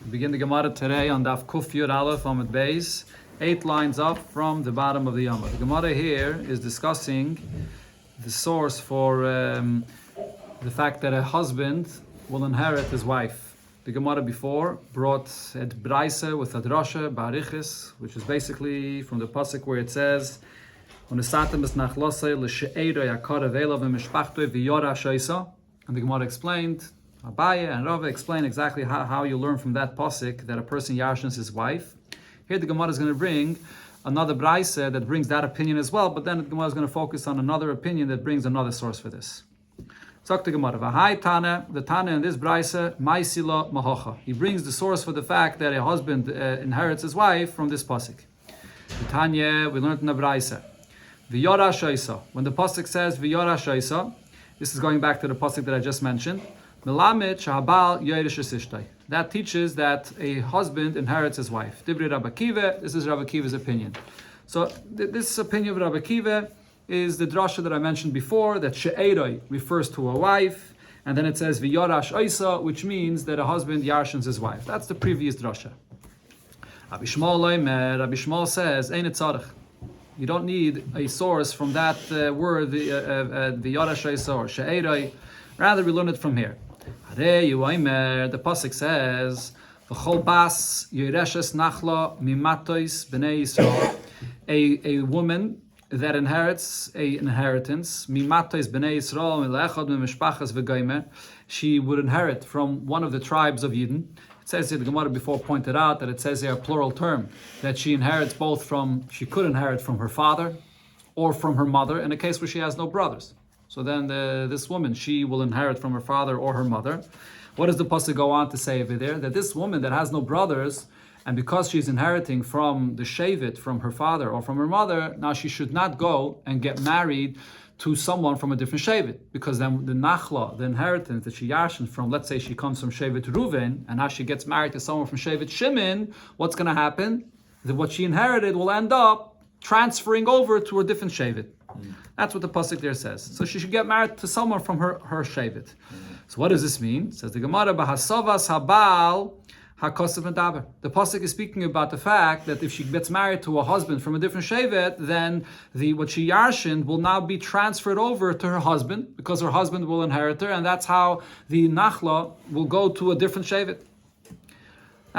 We begin the Gemara today on Daf Kuf Yud Aleph Amud Beis, 8 lines up from the bottom of the Yamah. The Gemara here is discussing the source for the fact that a husband will inherit his wife. The Gemara before brought a Braisa with a drasha, Barichis, which is basically from the pasuk where it says, and the Gemara explained, Abaye and Rava explain exactly how you learn from that pasuk that a person yarshins his wife. Here the Gemara is going to bring another Braisa that brings that opinion as well, but then the Gemara is going to focus on another opinion that brings another source for this. Talk to Gemara. V'hai Tana, the Tana in this Braisa, Maisila Mahocha. He brings the source for the fact that a husband inherits his wife from this pasuk. The Tanya, we learned in the Braisa. V'yora Shaisa. When the pasuk says V'yora Shaisa, this is going back to the pasuk that I just mentioned. Melamed shahabal yoresh esishtay. That teaches that a husband inherits his wife. Dibri Rabbi Akiva. This is Rabbi Akiva's opinion. So this opinion of Rabbi Akiva is the drasha that I mentioned before, that she'eroi refers to a wife, and then it says v'yorash oisa, which means that a husband yarshins his wife. That's the previous drasha. Rabbi Shmuel says, Ein tzarich. You don't need a source from that word, v'yorash oisa or she'eroi. Rather, we learn it from here. The pasuk says, "V'chol bas yireshes nachla mimatois b'nei Yisrael." A woman that inherits a inheritance, mimatois b'nei Yisrael milechad mimishpachas v'goymer, she would inherit from one of the tribes of Yidden. It says here, the Gemara before pointed out that it says here a plural term, that she inherits both from, she could inherit from her father or from her mother in a case where she has no brothers. So then this woman, she will inherit from her father or her mother. What does the pasuk go on to say over there? That this woman that has no brothers, and because she's inheriting from the shavit, from her father or from her mother, now she should not go and get married to someone from a different shavit, because then the nachla, the inheritance that she yashin from, let's say she comes from shavit Reuven, and now she gets married to someone from shavit Shimon, what's going to happen? That what she inherited will end up transferring over to a different shavit. That's what the pasuk there says. So she should get married to someone from her shavit. So what does this mean? It says the Gemara, "Bahasavas habal hakosav medaber." The pasuk is speaking about the fact that if she gets married to a husband from a different shavit, then what she yarshin will now be transferred over to her husband, because her husband will inherit her, and that's how the nachla will go to a different shavit.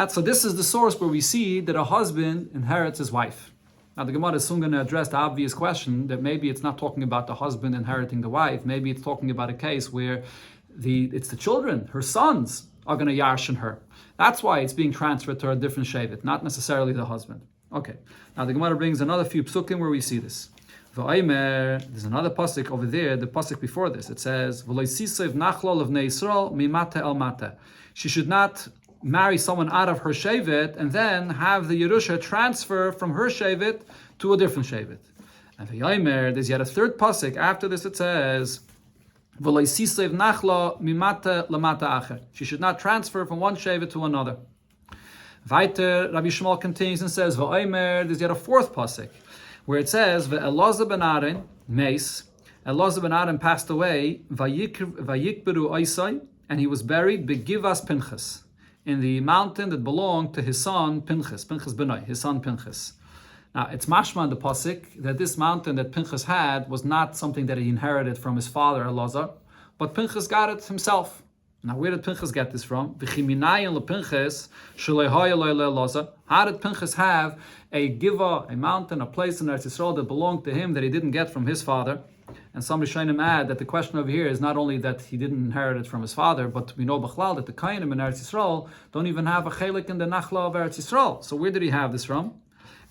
So this is the source where we see that a husband inherits his wife. Now the Gemara is soon going to address the obvious question that maybe it's not talking about the husband inheriting the wife. Maybe it's talking about a case where it's the children, her sons, are going to yarshin her. That's why it's being transferred to a different shavit, not necessarily the husband. Okay. Now the Gemara brings another few psukim where we see this. There's another pasuk over there, the pasuk before this. It says, she should not marry someone out of her shevet and then have the Yerusha transfer from her shevet to a different shevet. And there's yet a third pasuk. After this it says, she should not transfer from one shevet to another. Weiter, Rabbi Shmuel continues and says, there's yet a fourth pasuk where it says, Elazar ben Aaron, Meis, Elazar ben Aaron passed away, Vayikberu Oisai, and he was buried Begivas Pinchas, in the mountain that belonged to his son Pinchas Benoi, his son Pinchas. Now it's mashma in the pasuk that this mountain that Pinchas had was not something that he inherited from his father Elazar, but Pinchas got it himself. Now where did Pinchas get this from? How did Pinchas have a giva, a mountain, a place in Eretz Yisrael that belonged to him that he didn't get from his father? And some Rishonim add that the question over here is not only that he didn't inherit it from his father, but we know B'chlal that the Kainim in Eretz Yisrael don't even have a chelik in the Nachla of Eretz Yisrael. So where did he have this from?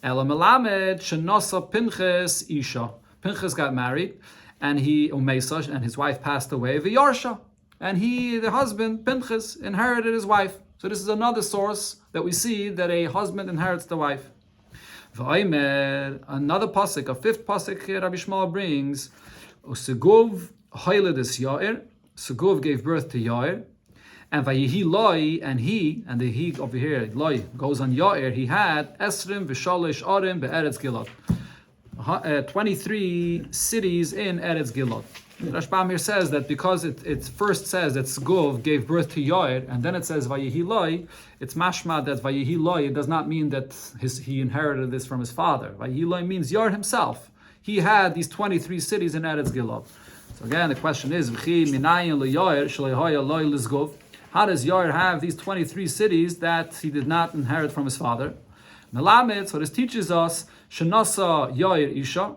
Ela melamed shenosa Pinchas isha. Pinchas got married, and and his wife passed away. V'yarsha, and the husband Pinchas inherited his wife. So this is another source that we see that a husband inherits the wife. Another pasuk, a fifth pasuk here, Rabbi Shmuel brings, Segov hoiledis Yair. Segov gave birth to Yair, and vayihi loi, and the he over here, loi goes on Yair. He had esrim v'shalish arim be'eretz Gilad. 23 cities in Eretz Gilad. Rashbam here says that because it first says that Sgov gave birth to Yair, and then it says Vayehi Loi, it's mashma that Vayehi Loi, it does not mean that he inherited this from his father. Vayehi Loi means Yair himself. He had these 23 cities in Eretz Gilad. So again, the question is, how does Yair have these 23 cities that he did not inherit from his father? Melamed, so this teaches us, Shenasa Yair Isha,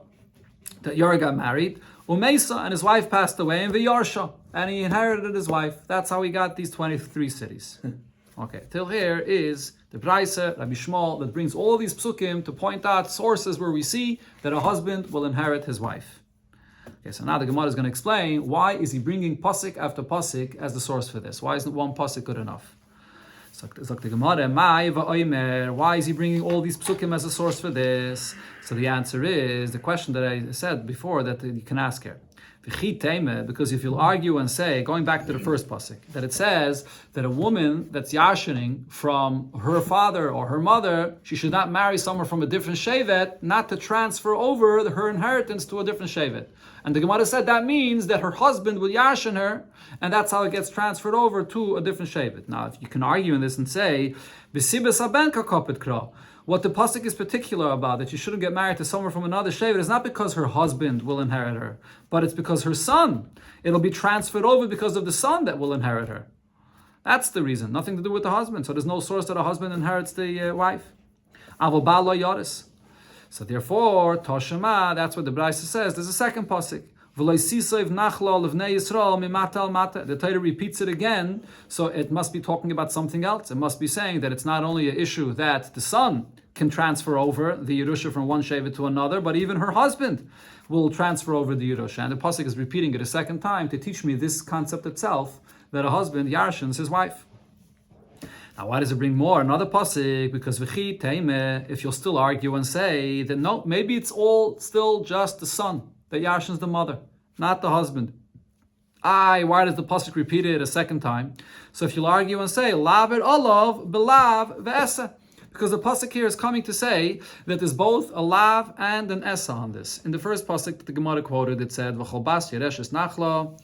that Yair got married, Umesa, and his wife passed away, and V'yarsha, and he inherited his wife. That's how he got these 23 cities. Okay, till here is the Braise, Rabbi Shmuel, that brings all these psukim to point out sources where we see that a husband will inherit his wife. Okay, so now the Gemara is going to explain why is he bringing pasuk after pasuk as the source for this. Why isn't one pasuk good enough? So the Gemara, why is he bringing all these psukim as a source for this? So the answer is the question that I said before that you can ask here. Because if you'll argue and say, going back to the first pasuk, that it says that a woman that's yashining from her father or her mother, she should not marry someone from a different shevet, not to transfer over her inheritance to a different shevet. And the Gemara said that means that her husband will yashin her, and that's how it gets transferred over to a different shevet. Now, if you can argue in this and say, what the pasuk is particular about, that you shouldn't get married to someone from another shevet, is not because her husband will inherit her, but it's because her son. It'll be transferred over because of the son that will inherit her. That's the reason. Nothing to do with the husband. So there's no source that a husband inherits the wife. Avo ba lo yoris. So therefore, Toshema, that's what the Braisa says. There's a second pasuk. The Torah repeats it again, so it must be talking about something else. It must be saying that it's not only an issue that the son can transfer over the Yerusha from one shevet to another, but even her husband will transfer over the Yerusha. And the pasuk is repeating it a second time to teach me this concept itself, that a husband yarshins his wife. Now, why does it bring more? Another pasuk, because v'chi teime, if you'll still argue and say that no, maybe it's all still just the son that yarshins the mother, not the husband. Why does the pasuk repeat it a second time? So if you'll argue and say laver olav belav ve'esa, because the pasuk here is coming to say that there's both a lav and an esa on this. In the first pasuk that the Gemara quoted, it said v'chol bas yereshes nachlo.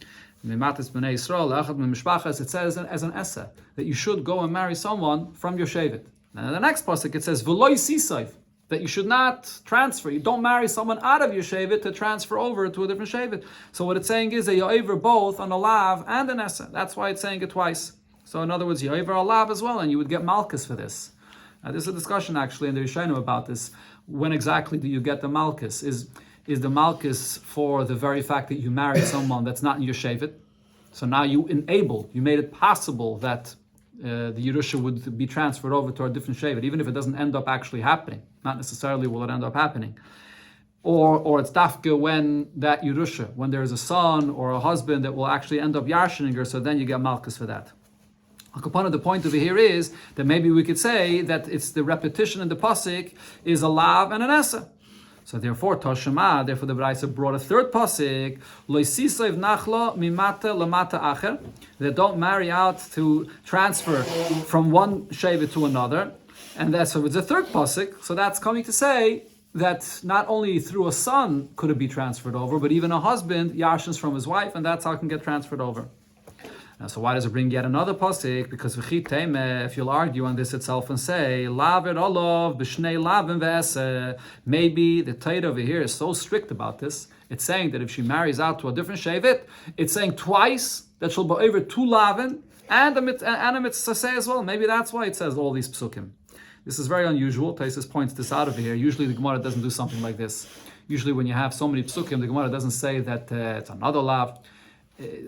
It says as an essa that you should go and marry someone from your shevet. And in the next pasuk it says v'loy sisayv, that you should not transfer. You don't marry someone out of your shevet to transfer over to a different shevet. So what it's saying is that you're over both on a lav and an essa. That's why it's saying it twice. So in other words, you're over a lav as well, and you would get malchus for this. Now, there's a discussion actually in the Rishonim about this. When exactly do you get the malchus? Is the malchus for the very fact that you married someone that's not in your shevet? So now you made it possible that the Yerusha would be transferred over to a different shevet, even if it doesn't end up actually happening. Not necessarily will it end up happening. Or it's dafka when that Yerusha, when there is a son or a husband that will actually end up yarshining her, so then you get malchus for that. The point over here is that maybe we could say that it's the repetition in the pasuk is a lav and an esa. So therefore, Toshema, the Braisa brought a third pasuk, loisisav nachla mimata lamata acher, that don't marry out to transfer from one shevet to another, and that's so it's a third pasuk. So that's coming to say that not only through a son could it be transferred over, but even a husband yarshins from his wife, and that's how it can get transferred over. Now, so why does it bring yet another pasuk? Because if you'll argue on this itself and say laver olav b'shnei lavim ve'eseh, maybe the Torah over here is so strict about this. It's saying that if she marries out to a different shevet, it's saying twice that she'll be over two lavin and a mitzvah as well. Maybe that's why it says all these psukim. This is very unusual. Taisus points this out over here. Usually the Gemara doesn't do something like this. Usually when you have so many psukim, the Gemara doesn't say that it's another lav.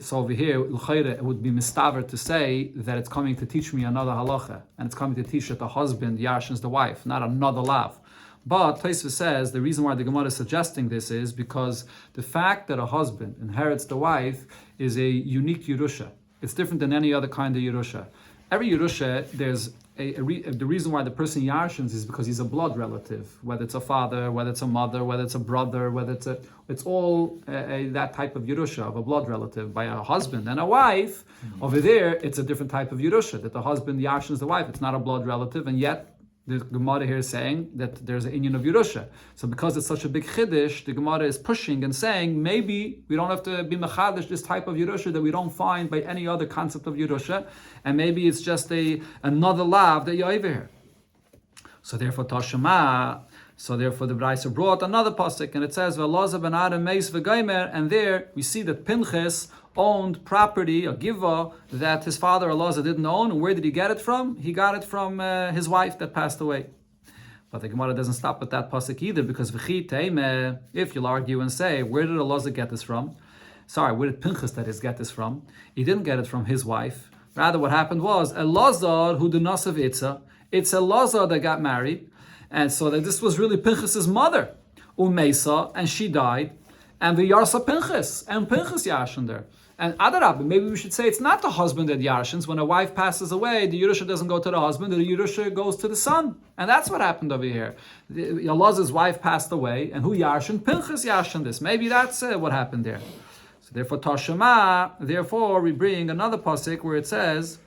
So over here, it would be mistaver to say that it's coming to teach me another halacha, and it's coming to teach that the husband yarshins the wife, not another lav. But Tosfos says the reason why the Gemara is suggesting this is because the fact that a husband inherits the wife is a unique Yerusha. It's different than any other kind of Yerusha. Every Yerusha, there's the reason why the person yarshins is because he's a blood relative, whether it's a father, whether it's a mother, whether it's a brother, it's all that type of Yerusha, of a blood relative. By a husband and a wife, over there, it's a different type of Yerusha, that the husband yarshins the wife. It's not a blood relative, and yet the Gemara here is saying that there's an inyan of Yerusha. So because it's such a big chiddush, the Gemara is pushing and saying maybe we don't have to be mechadish this type of Yerusha that we don't find by any other concept of Yerusha, and maybe it's just another lav that you're over here. So therefore Tashema. So therefore the Brayser brought another pasuk, and it says Ve'loza ben Adam meis v'gaimer, and there we see that Pinchas owned property, a giva, that his father Elazar didn't own. And where did he get it from? He got it from his wife that passed away. But the Gemara doesn't stop at that pasuk either, because if you'll argue and say, where did Elazar get this from? Sorry, where did Pinchas, that is, get this from? He didn't get it from his wife. Rather, what happened was Elazar, who the Nasav Itza, it's Elazar that got married, and so that this was really Pinchas's mother, Umeisa, and she died, and the Yarsa Pinchas, and Pinchas Yashin there. And Adarab, maybe we should say it's not the husband that Yarshins. When a wife passes away, the Yerusha doesn't go to the husband, the Yerusha goes to the son. And that's what happened over here. Elazar's wife passed away, and who Yarshin? Pinchas Yarshin this. Maybe that's what happened there. So therefore, Tashema, therefore we bring another pasuk where it says,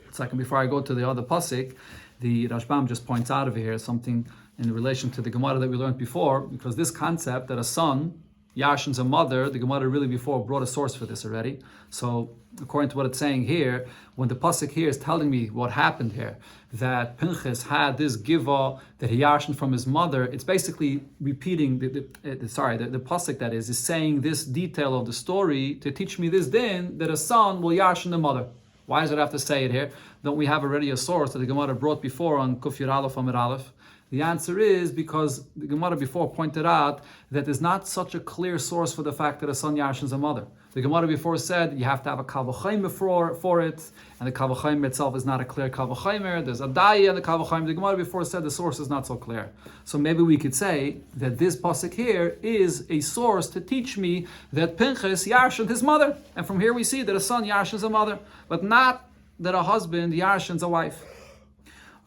a second before I go to the other pasuk, the Rashbam just points out over here something in relation to the Gemara that we learned before, because this concept that a son Yashin's a mother, the Gemara really before brought a source for this already. So according to what it's saying here, when the pasuk here is telling me what happened here, that Pinchas had this giva that he Yashin from his mother, it's basically repeating the pasuk that is saying this detail of the story to teach me this din that a son will Yashin the mother. Why does it have to say it here? Don't we have already a source that the Gemara brought before on Kuf Yud Aleph Amud Aleph? The answer is because the Gemara before pointed out that there's not such a clear source for the fact that a son Yashin is a mother. The Gemara before said you have to have a Kal V'Chaimer for it, and the Kal V'Chaimer itself is not a clear Kal V'Chaimer. There's a Daya and the Kal V'Chaimer. The Gemara before said the source is not so clear. So maybe we could say that this pasuk here is a source to teach me that Pinchas Yashin his mother, and from here we see that a son Yashin is a mother, but not that a husband Yashin is a wife.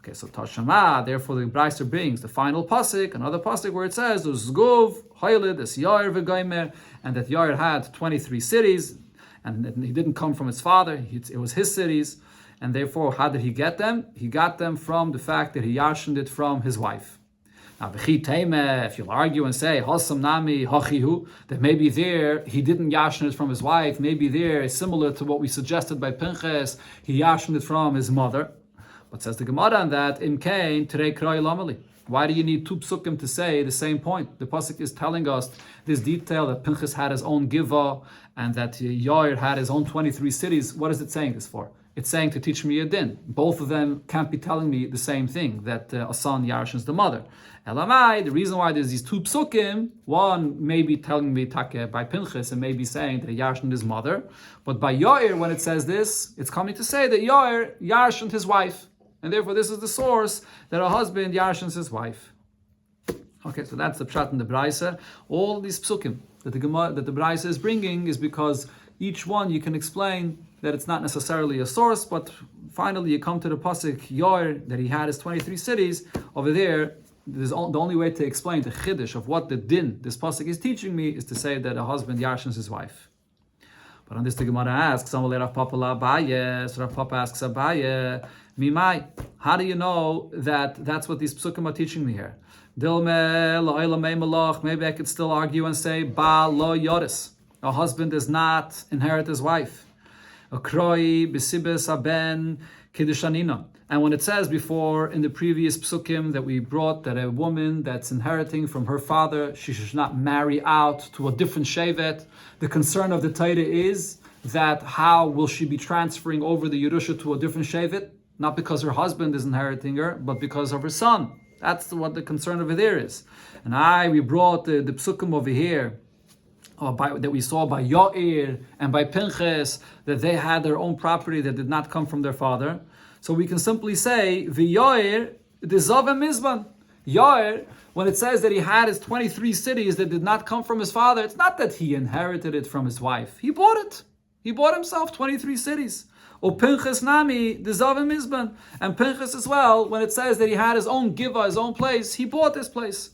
Okay, so Tashema, therefore the Brayser brings the final pasuk, another pasuk where it says, Uzgov, Haylid, es Yair v'Gaimer, and that Yair had 23 cities, and he didn't come from his father, it was his cities, and therefore how did he get them? He got them from the fact that he yashined it from his wife. Now, if you'll argue and say, Hasam Nami Hachihu, that maybe there he didn't yashin it from his wife, maybe there is similar to what we suggested by Pinchas, he yashined it from his mother. But says the Gemara on that, Im Kain Terei Kroi Lamali. Why do you need two psukim to say the same point? The pasuk is telling us this detail that Pinchas had his own giva and that Yair had his own 23 cities. What is it saying this for? It's saying to teach me a din. Both of them can't be telling me the same thing, that a son Yarshin is the mother. Elamai, the reason why there's these two psukim, one may be telling me take by Pinchas and maybe saying that Yarshin is his mother, but by Yair, when it says this, it's coming to say that Yair Yarshin his wife. And therefore, this is the source that a husband yarshins his wife. Okay, so that's the pshat in the Brayser. All these psukim that the Brayser is bringing is because each one you can explain that it's not necessarily a source, but finally you come to the pasuk Yair that he had his 23 cities. Over there, the only way to explain the chiddush of what the din this pasuk is teaching me is to say that a husband yarshins his wife. But on this the Gemara asks, so Rav Papa asks Abaye, Mimai, how do you know that that's what these psukim are teaching me here? Maybe I could still argue and say, Ba lo yoris. A husband does not inherit his wife. Akroi besibes aben kiddushanina. And when it says before in the previous psukim that we brought that a woman that's inheriting from her father, she should not marry out to a different shevet. The concern of the Torah is that how will she be transferring over the Yerusha to a different shevet? Not because her husband is inheriting her, but because of her son. That's what the concern over there is. And we brought the psukim over here that we saw by Yair and by Pinchas, that they had their own property that did not come from their father. So we can simply say, V'Yair, Dizavim Mizban. Yair, when it says that he had his 23 cities that did not come from his father, it's not that he inherited it from his wife. He bought it. He bought himself 23 cities. O Pinchas Nami, Dizavim Mizban. And Pinchas as well, when it says that he had his own giva, his own place, he bought this place.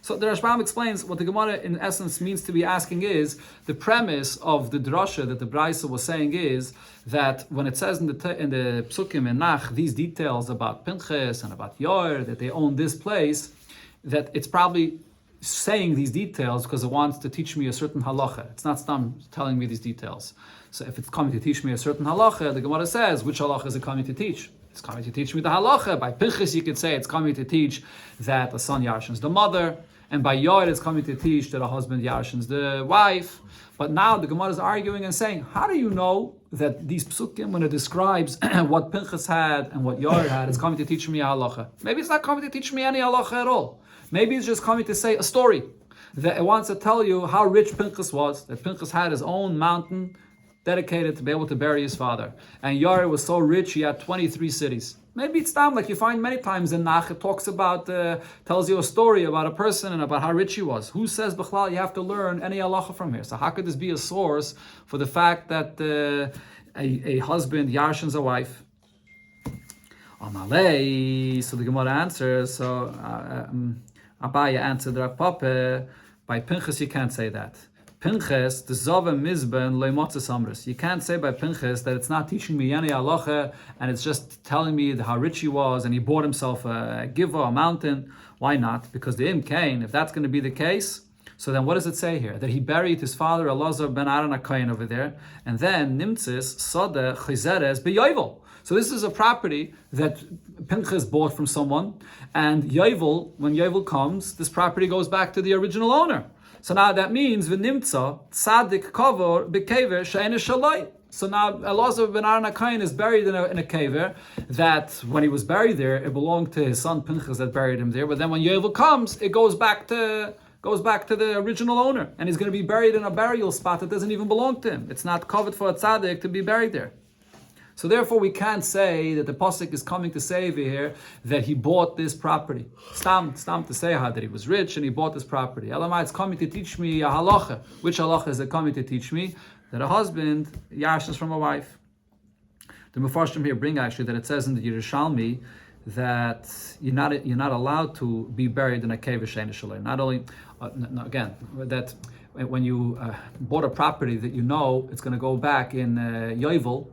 So the Rashbam explains what the Gemara in essence means to be asking is, the premise of the drasha that the Braisa was saying is that when it says in the Psukim and Nach these details about Pinchas and about Yair, that they own this place, that it's probably saying these details because it wants to teach me a certain halacha. It's not Stam telling me these details. So if it's coming to teach me a certain halacha, the Gemara says, which halacha is it coming to teach? It's coming to teach me the halacha. By Pinchas you could say it's coming to teach that a son yarshins the mother, and by Yair it's coming to teach that a husband yarshins the wife. But now the Gemara is arguing and saying, how do you know that these psukim, when it describes what Pinchas had and what Yair had, it's coming to teach me a halacha? Maybe it's not coming to teach me any halacha at all. Maybe it's just coming to say a story. That it wants to tell you how rich Pinchas was, that Pinchas had his own mountain dedicated to be able to bury his father. And Yair was so rich, he had 23 cities. Maybe it's time, like you find many times in Nach, it talks about, tells you a story about a person and about how rich he was. Who says, B'chlal, you have to learn any halacha from here? So how could this be a source for the fact that a husband yarshins a wife? Amalei, so the Gemara answers, Abaya answered Rav Papa, by Pinchas you can't say that. Pinchas, the Zova Mizben Leimotza Samris. You can't say by Pinchas that it's not teaching me any halacha and it's just telling me how rich he was and he bought himself a giva, a mountain. Why not? Because the Im Kain, if that's going to be the case, so then what does it say here? That he buried his father Elazar ben Aaron HaKohen over there, and then Nimtzis Sode Chizeres B'Yovel. So this is a property that Pinchas bought from someone, and Yovel, when Yovel comes, this property goes back to the original owner. So now that means v'nimtza tzadik kavor b'kever she'ena shalai. So now Elazar ben Aaron HaKohen is buried in a kever that when he was buried there, it belonged to his son Pinchas that buried him there. But then when Yovel comes, it goes back to the original owner, and he's going to be buried in a burial spot that doesn't even belong to him. It's not covered for a tzaddik to be buried there. So therefore, we can't say that the pasuk is coming to say over here that he bought this property. Stam to say how that he was rich and he bought this property. Elamai, it's coming to teach me a halacha. Which halacha is it coming to teach me? That a husband yarshins from a wife. The Mefarshim here bring actually that it says in the Yerushalmi that you're not allowed to be buried in a cave of Shein Shalei. Not only again that when you bought a property that you know it's going to go back in Yovel,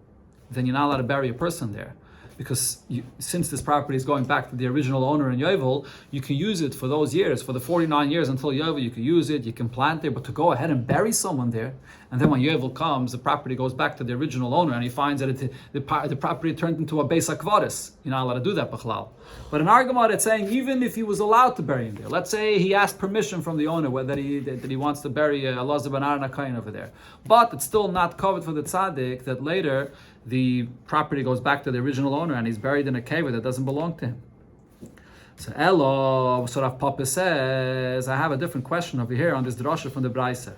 then you're not allowed to bury a person there. Because since this property is going back to the original owner in Yovel, you can use it for those years, for the 49 years until Yovel, you can use it, you can plant there, but to go ahead and bury someone there, and then when Yovel comes, the property goes back to the original owner, and he finds that the property turned into a Beis HaKvaris. You're not allowed to do that, B'chlal. But in our Gemara, it's saying even if he was allowed to bury him there, let's say he asked permission from the owner that he wants to bury Elazar ben Aaron HaKohen over there, but it's still not covered for the tzaddik that later the property goes back to the original owner and he's buried in a cave that doesn't belong to him. So Elo, so Rav Papa says, I have a different question over here on this drasha from the Braisa.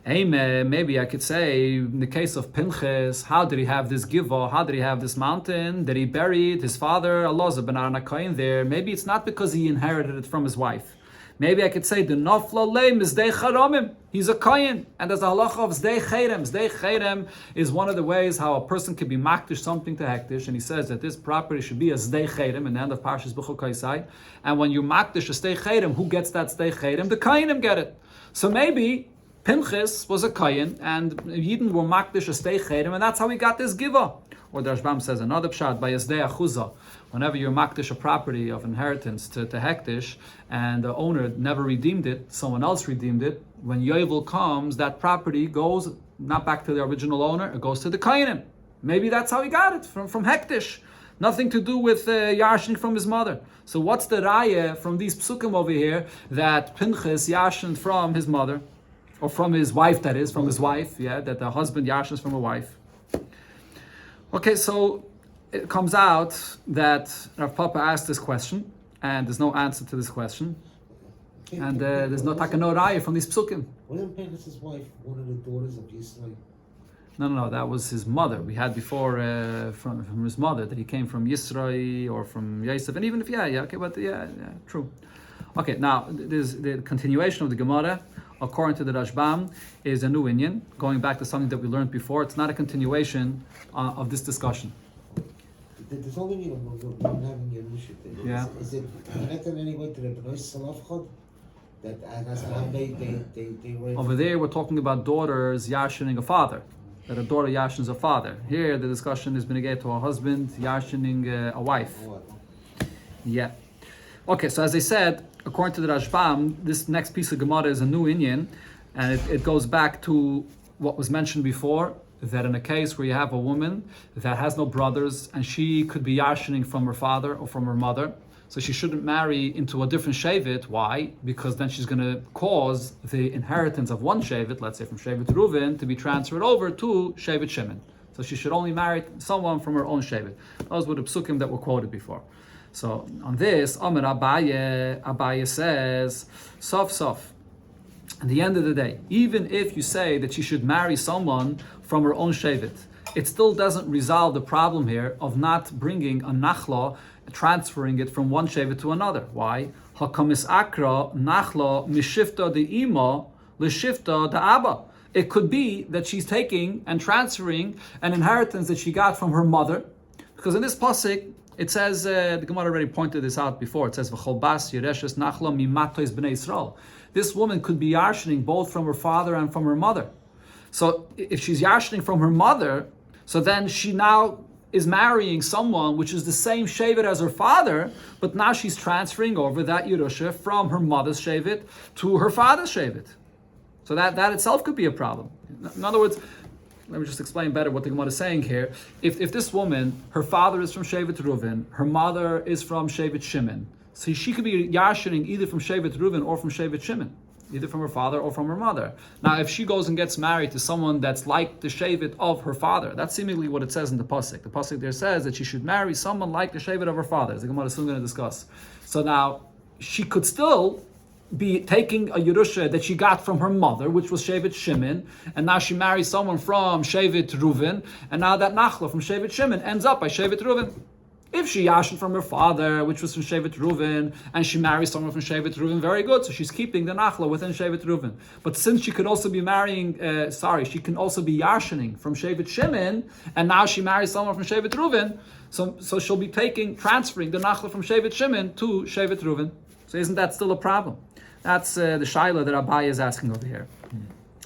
Maybe I could say, in the case of Pinchas, how did he have this giva? How did he have this mountain? That he buried his father, Elazar ben Aaron HaKohen there. Maybe it's not because he inherited it from his wife. Maybe I could say the nafla leim is zdei charamim. He's a kohen, and there's a halacha of zdei cherem. Zdei cherem is one of the ways how a person can be makdish something to hektish, and he says that this property should be a zdei cherem in the end of Parshas B'chukaisai. And when you makdish a zdei cherem, who gets that zdei cherem? The kohenim get it. So maybe Pinchas was a kohen, and Yidden were makdish a zdei cherem, and that's how he got this giva. Or the Rashbam says another pshat by Yazdei Achuzah. Whenever you're makdish a property of inheritance to hektish, and the owner never redeemed it, someone else redeemed it, when Yovel comes, that property goes not back to the original owner, it goes to the Kohanim. Maybe that's how he got it, from hektish. Nothing to do with Yashnik from his mother. So what's the raya from these psukim over here that Pinchas Yashin from his mother, or from his wife, that is, from his wife, that the husband Yashins from a wife? Okay, so it comes out that Rav Papa asked this question, and there's no answer to this question, and there's no raya from these psukim. Wasn't Pinchas' wife one of the daughters of Yisrael? No, that was his mother. We had before from his mother that he came from Yisrael or from Yosef, and even if true. Okay, now there's the continuation of the Gemara. According to the Rashbam, is a new inyan, going back to something that we learned before. It's not a continuation of this discussion. There's only one having your Mushit. Yeah. Is it connected in any way to the B'nai Salafchad? that's how they were. Over there, we're talking about daughters yashining a father. That a daughter yashins a father. Here, the discussion is benegay to a husband yashining a wife. Yeah. Okay, so as I said, according to the Rashbam, this next piece of Gemara is a new inyan, and it goes back to what was mentioned before, that in a case where you have a woman that has no brothers, and she could be yashining from her father or from her mother, so she shouldn't marry into a different Shevet. Why? Because then she's going to cause the inheritance of one Shevet, let's say from Shevet Reuven, to be transferred over to Shevet Shimon. So she should only marry someone from her own Shevet. Those were the psukim that were quoted before. So on this, Amar Abaye says, Sof. At the end of the day, even if you say that she should marry someone from her own Shevet, it still doesn't resolve the problem here of not bringing a nachla, transferring it from one Shevet to another. Why? Hakamis akra nachla mishifta de ima lishifta de abba. It could be that she's taking and transferring an inheritance that she got from her mother, because in this pasuk it says, the Gemara already pointed this out before, it says v'chol bas yereshes nachla mimatois bnei Yisrael. This woman could be yashining both from her father and from her mother. So if she's yashining from her mother, so then she now is marrying someone which is the same Shevet as her father, but now she's transferring over that Yerusha from her mother's Shevet to her father's Shevet. So that itself could be a problem. In other words, let me just explain better what the Gemara is saying here. If this woman, her father is from Shevet Reuven, her mother is from Shevet Shimon, so she could be yashining either from Shevet Reuven or from Shevet Shimon, either from her father or from her mother. Now, if she goes and gets married to someone that's like the Shevet of her father, that's seemingly what it says in the pasuk. The pasuk there says that she should marry someone like the Shevet of her father, as the Gemara is soon going to discuss. So now, she could still be taking a Yerusha that she got from her mother, which was Shevet Shimon, and now she marries someone from Shevet Reuven, and now that Nachla from Shevet Shimon ends up by Shevet Reuven. If she yashin from her father, which was from Shevet Reuven, and she marries someone from Shevet Reuven, very good. So she's keeping the nachla within Shevet Reuven. But since she could also be marrying, she can also be yashining from Shevet Shimon, and now she marries someone from Shevet Reuven, so she'll be transferring the nachla from Shevet Shimon to Shevet Reuven. So isn't that still a problem? That's the shaila that Abaye is asking over here.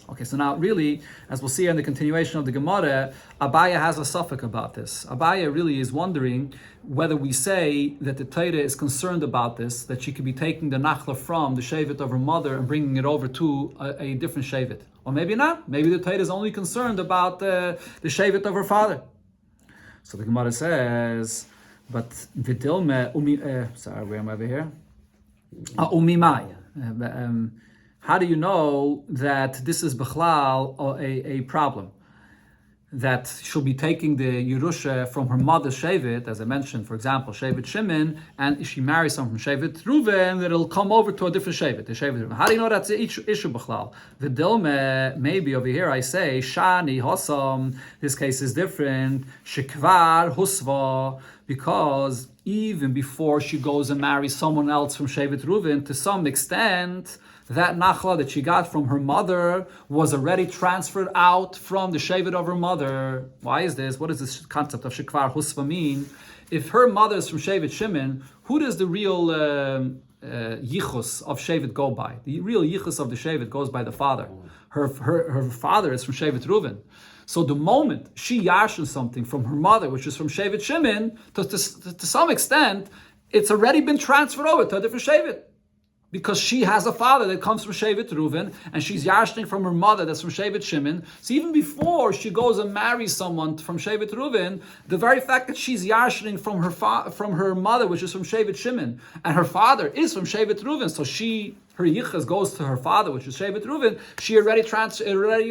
Okay, so now really, as we'll see in the continuation of the Gemara, Abaye has a suffix about this. Abaye really is wondering whether we say that the Torah is concerned about this, that she could be taking the nachla from the shevet of her mother and bringing it over to a different shevet. Or maybe not. Maybe the Torah is only concerned about the shevet of her father. So the Gemara says, but Vidilme, where am I over here? Umimai. How do you know that this is Bechlal a problem? That she'll be taking the Yerusha from her mother's Shevet, as I mentioned, for example, Shevet Shimon, and if she marries someone from Shevet Reuven, that it'll come over to a different Shevet, the Shevet Reuven. How do you know that's the issue Bechlal? The Dilme, maybe over here I say, Shani Hossam, this case is different, Shekvar Husva, because even before she goes and marries someone else from Shevet Reuven, to some extent, that nachla that she got from her mother was already transferred out from the shevet of her mother. Why is this? What does this concept of shekvar husva mean? If her mother is from Shevet Shimon, who does the real yichus of shevet go by? The real yichus of the shevet goes by the father. Her father is from Shevet Reuven. So the moment she yashins something from her mother, which is from Shevet Shimon, to some extent, it's already been transferred over to a different shevet. Because she has a father that comes from Shevet Reuven, and she's yashning from her mother that's from Shevet Shimon. So even before she goes and marries someone from Shevet Reuven, the very fact that she's yashning from her mother, which is from Shevet Shimon, and her father is from Shevet Reuven, so her yichas goes to her father, which is Shevet Reuven, she already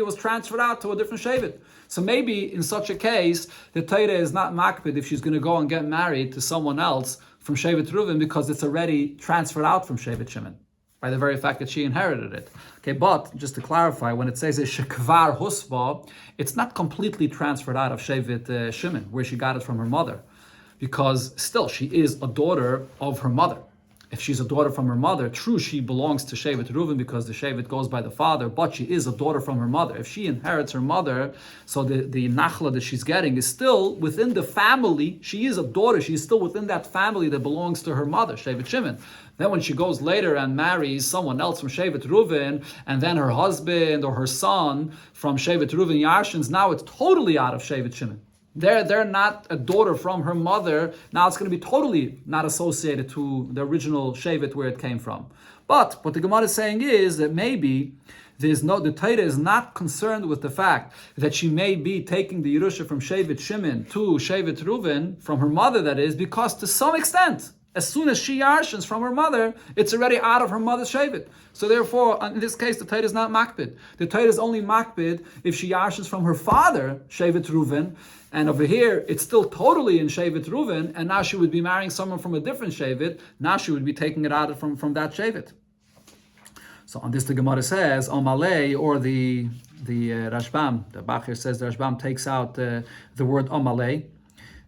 was transferred out to a different Shevet. So maybe in such a case, the Torah is not makbid if she's going to go and get married to someone else from Shevet Reuven, because it's already transferred out from Shevet Shimon by the very fact that she inherited it. Okay, but just to clarify, when it says shekvar husva, it's not completely transferred out of Shevet Shimon, where she got it from her mother, because still she is a daughter of her mother. if she's a daughter from her mother, true, she belongs to Shevet Reuven because the Shevet goes by the father, but she is a daughter from her mother. If she inherits her mother, so the nachla that she's getting is still within the family. She is a daughter. She's still within that family that belongs to her mother, Shevet Shimon. Then when she goes later and marries someone else from Shevet Reuven, and then her husband or her son from Shevet Reuven Yarshins, now it's totally out of Shevet Shimon. They're not a daughter from her mother. Now it's going to be totally not associated to the original Shevet where it came from. But what the Gemara is saying is that maybe the Torah is not concerned with the fact that she may be taking the Yerusha from Shevet Shimon to Shevet Reuven, from her mother that is, because to some extent, as soon as she yarshins from her mother, it's already out of her mother's shevet. So therefore, in this case, the Torah is not makbid. The Torah is only makbid if she yarshins from her father, Shevet Reuven, and over here, it's still totally in Shevet Reuven, and now she would be marrying someone from a different shevet. Now she would be taking it out from that shevet. So on this, the Gemara says, Omalei, or the Rashbam, the Bachir says the Rashbam takes out the word Omalei.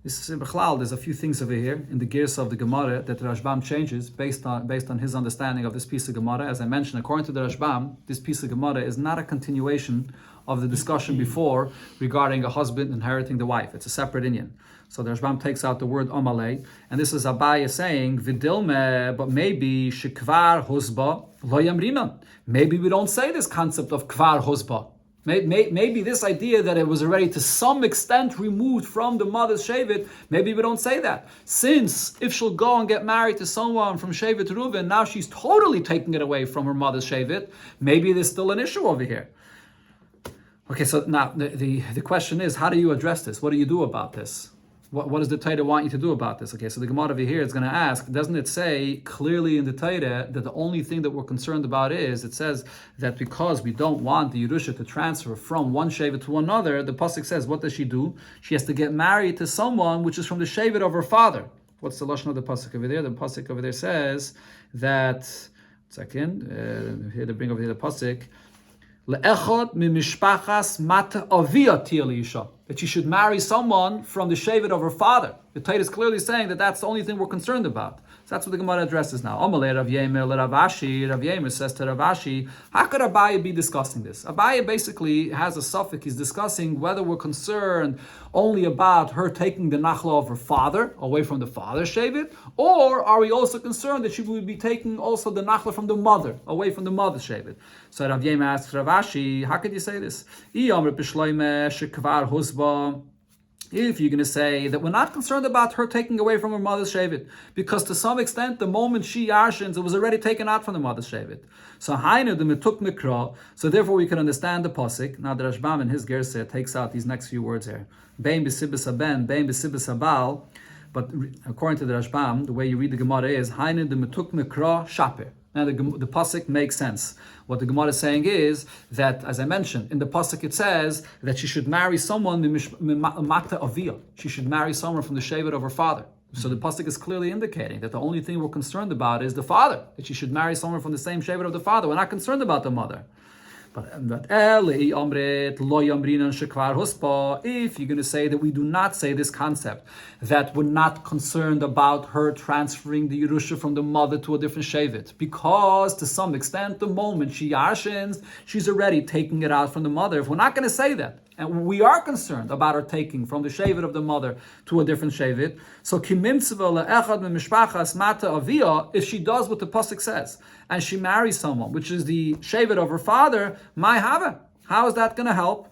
This is Bechlal. There's a few things over here in the gears of the Gemara that the Rashbam changes based on his understanding of this piece of Gemara. As I mentioned, according to the Rashbam, this piece of Gemara is not a continuation of the discussion before regarding a husband inheriting the wife. It's a separate inyan. So the Rashbam takes out the word Omalei, and this is Abaye saying Vidilme, but maybe Shekvar Husba Lo Yamrinan. Maybe we don't say this concept of Kvar Husba. Maybe this idea that it was already to some extent removed from the mother's shevet, maybe we don't say that. Since if she'll go and get married to someone from Shevet Reuven, now she's totally taking it away from her mother's shevet, maybe there's still an issue over here. Okay, so now the question is, how do you address this? What do you do about this? What does the Torah want you to do about this? Okay, so the Gemara over here is going to ask, doesn't it say clearly in the Torah that the only thing that we're concerned about is, it says that because we don't want the Yerusha to transfer from one Shevet to another, the Pasuk says, what does she do? She has to get married to someone which is from the Shevet of her father. What's the Lashon of the Pasuk over there? The Pasuk over there says that, here to bring over here the Pasuk, Le'echad mimishpachas mata avia tiyah, that she should marry someone from the shevet of her father. The Torah is clearly saying that that's the only thing we're concerned about. So that's what the Gemara addresses now. Amalei Rav Yemer Rav Ashi. Rav Yemer says to Rav Ashi, how could Abaye be discussing this? Abaye basically has a suffix. He's discussing whether we're concerned only about her taking the nachla of her father away from the father's shevet, or are we also concerned that she would be taking also the nachla from the mother away from the mother's shevet? So Rav Yemer asks Rav Ashi, how could you say this? If you're going to say that we're not concerned about her taking away from her mother's shevet, because to some extent, the moment she yarshins, it was already taken out from the mother's shevet. So hainu the metuk mikra. So therefore, we can understand the pasuk. Now the Rashbam in his gerse takes out these next few words here. Bein b'sibis haben, bein b'sibis habal. But according to the Rashbam, the way you read the Gemara is hainu the metuk mikra shaper. Now the pasuk makes sense. What the Gemara is saying is that, as I mentioned, in the pasuk it says that she should marry someone mata avia. She should marry someone from the shevet of her father. So the pasuk is clearly indicating that the only thing we're concerned about is the father. That she should marry someone from the same shevet of the father. We're not concerned about the mother. But if you're going to say that we do not say this concept, that we're not concerned about her transferring the Yerusha from the mother to a different shevet, because to some extent, the moment she yarshins, she's already taking it out from the mother. If we're not going to say that, and we are concerned about her taking from the shevet of the mother to a different shevet, so if she does what the pasuk says, and she marries someone, which is the shevet of her father, how is that going to help?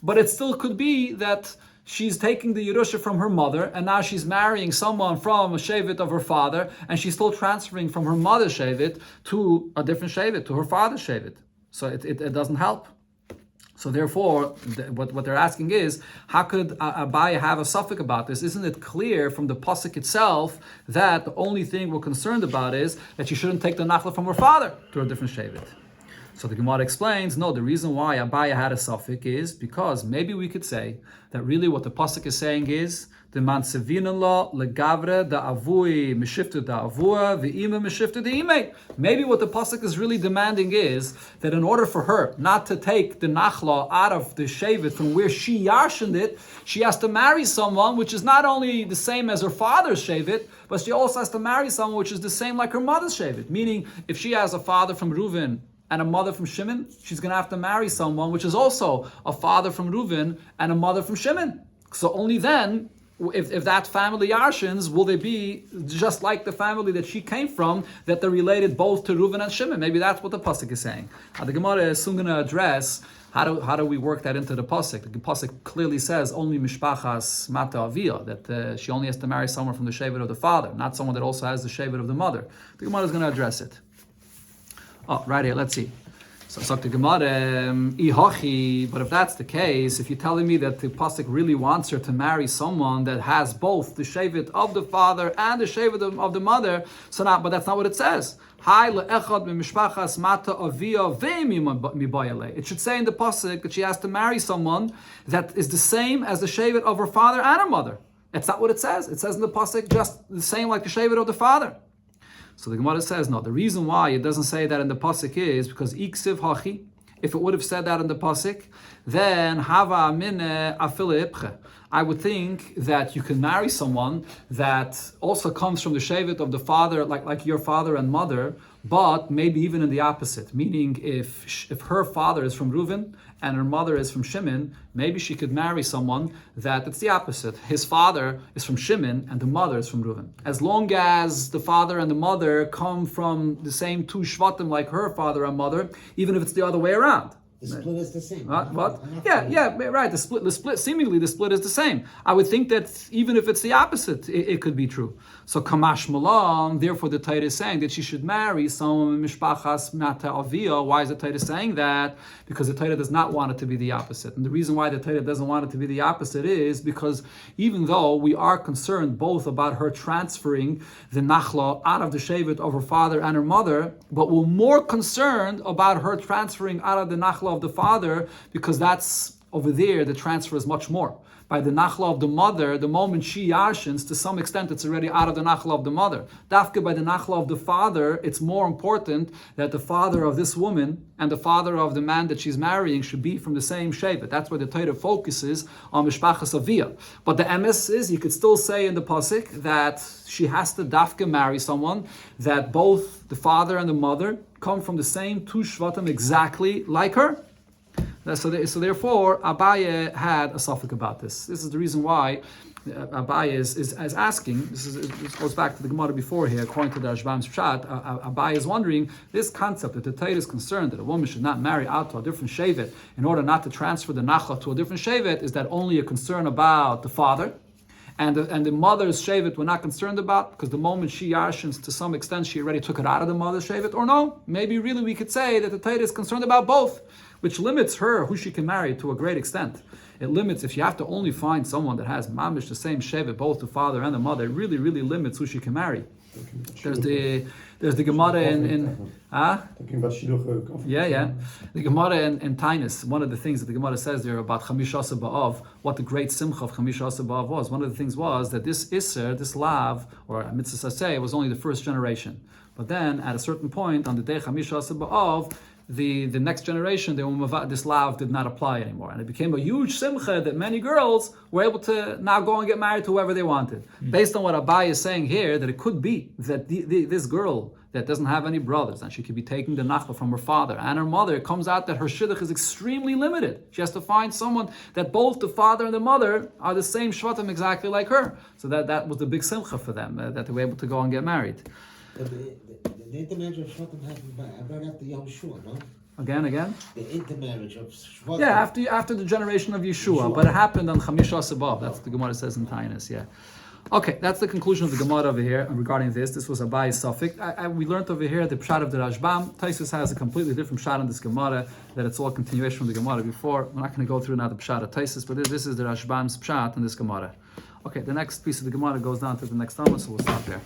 But it still could be that she's taking the Yerusha from her mother, and now she's marrying someone from a shevet of her father, and she's still transferring from her mother's shevet to a different shevet, to her father's shevet. So it doesn't help. So therefore, what they're asking is, how could Abaye have a suffix about this? Isn't it clear from the pasuk itself that the only thing we're concerned about is that she shouldn't take the nachla from her father to a different shevet? So the Gemara explains, no, the reason why Abaya had a suffix is because maybe we could say that really what the pasuk is saying is the mansevina legavre da avui mishiftu da avua ve'ima mishiftu da ime. Maybe what the pasuk is really demanding is that in order for her not to take the nachla out of the shevet from where she yarshened it, she has to marry someone which is not only the same as her father's shevet, but she also has to marry someone which is the same like her mother's shevet. Meaning, if she has a father from Reuven and a mother from Shimon, she's going to have to marry someone which is also a father from Reuven and a mother from Shimon. So only then, if that family Yarshins, will they be just like the family that she came from, that they're related both to Reuven and Shimon? Maybe that's what the pasuk is saying. The Gemara is soon going to address how do we work that into the pasuk. The pasuk clearly says only mishpachas mata avia, that she only has to marry someone from the shevet of the father, not someone that also has the shevet of the mother. The Gemara is going to address it. Oh, right here, let's see. So the Gemara, ihachi, but if that's the case, if you're telling me that the pasuk really wants her to marry someone that has both the shevet of the father and the shevet of the mother, but that's not what it says. It should say in the pasuk that she has to marry someone that is the same as the shevet of her father and her mother. That's not what it says. It says in the pasuk just the same like the shevet of the father. So the Gemara says, no, the reason why it doesn't say that in the pasuk is because iksiv hachi. If it would have said that in the pasuk, then hava mine afile ipche. I would think that you can marry someone that also comes from the shevet of the father, like your father and mother, but maybe even in the opposite. Meaning, if her father is from Reuven and her mother is from Shimon, maybe she could marry someone that it's the opposite. His father is from Shimon and the mother is from Reuven. As long as the father and the mother come from the same two shvatim like her father and mother, even if it's the other way around. The split is the same. What? Yeah, right. The split. Seemingly, the split is the same. I would think that even if it's the opposite, it could be true. So kamash malam. Therefore, the Torah is saying that she should marry someone mishpachas mata avia. Why is the Torah saying that? Because the Torah does not want it to be the opposite. And the reason why the Torah doesn't want it to be the opposite is because even though we are concerned both about her transferring the nachla out of the shevet of her father and her mother, but we're more concerned about her transferring out of the nachla of the father, because that's over there the transfer is much more. By the nachla of the mother, the moment she yashins, to some extent it's already out of the nachla of the mother. Dafka by the nachla of the father, it's more important that the father of this woman and the father of the man that she's marrying should be from the same shevet. That's where the Torah focuses on mishpachas avia. But the emes is, you could still say in the pasuk that she has to dafka marry someone that both the father and the mother come from the same two shvatim exactly like her. So therefore, Abaye had a suffix about this. This is the reason why Abaye is asking. This goes back to the Gemara before here, according to the Rashbam's Pshat. Abaye is wondering this concept that the Torah is concerned that a woman should not marry out to a different shevet in order not to transfer the nachla to a different shevet. Is that only a concern about the father? And the mother's shevet we're not concerned about, because the moment she yarshins, to some extent, she already took it out of the mother's shevet. Or no, maybe really we could say that the Torah is concerned about both, which limits her, who she can marry, to a great extent. It limits, if you have to only find someone that has mamish the same shevet, both the father and the mother, it really, really limits who she can marry. There's the Gemara in talking about Shidduch. The Gemara in Tainus, one of the things that the Gemara says there about Chamish Asa Ba'av, what the great simcha of Chamish Asa Ba'av was. One of the things was that this Isser, this Lav, or Mitzvah Saseh, was only the first generation. But then, at a certain point, on the day Chamish Asa Ba'av, the next generation, this lav did not apply anymore. And it became a huge simcha that many girls were able to now go and get married to whoever they wanted. Based on what Abai is saying here, that it could be that this girl that doesn't have any brothers, and she could be taking the nachla from her father and her mother, it comes out that her shidduch is extremely limited. She has to find someone that both the father and the mother are the same shvatim exactly like her. So that was the big simcha for them, that they were able to go and get married. The intermarriage of Shvatim happened right after Yahushua, no? Again? The intermarriage of Shvatim. Yeah, after the generation of Yeshua, but it happened on Chamisha Sabav. That's what the Gemara says in Tainus, yeah. Okay, that's the conclusion of the Gemara over here regarding this. This was Abai's suffix. We learned over here the Pshat of the Rashbam. Taisus has a completely different Pshat in this Gemara, that it's all continuation from the Gemara before. We're not going to go through now the Pshat of Taisus, but this is the Rashbam's Pshat in this Gemara. Okay, the next piece of the Gemara goes down to the next Amos, so we'll stop there.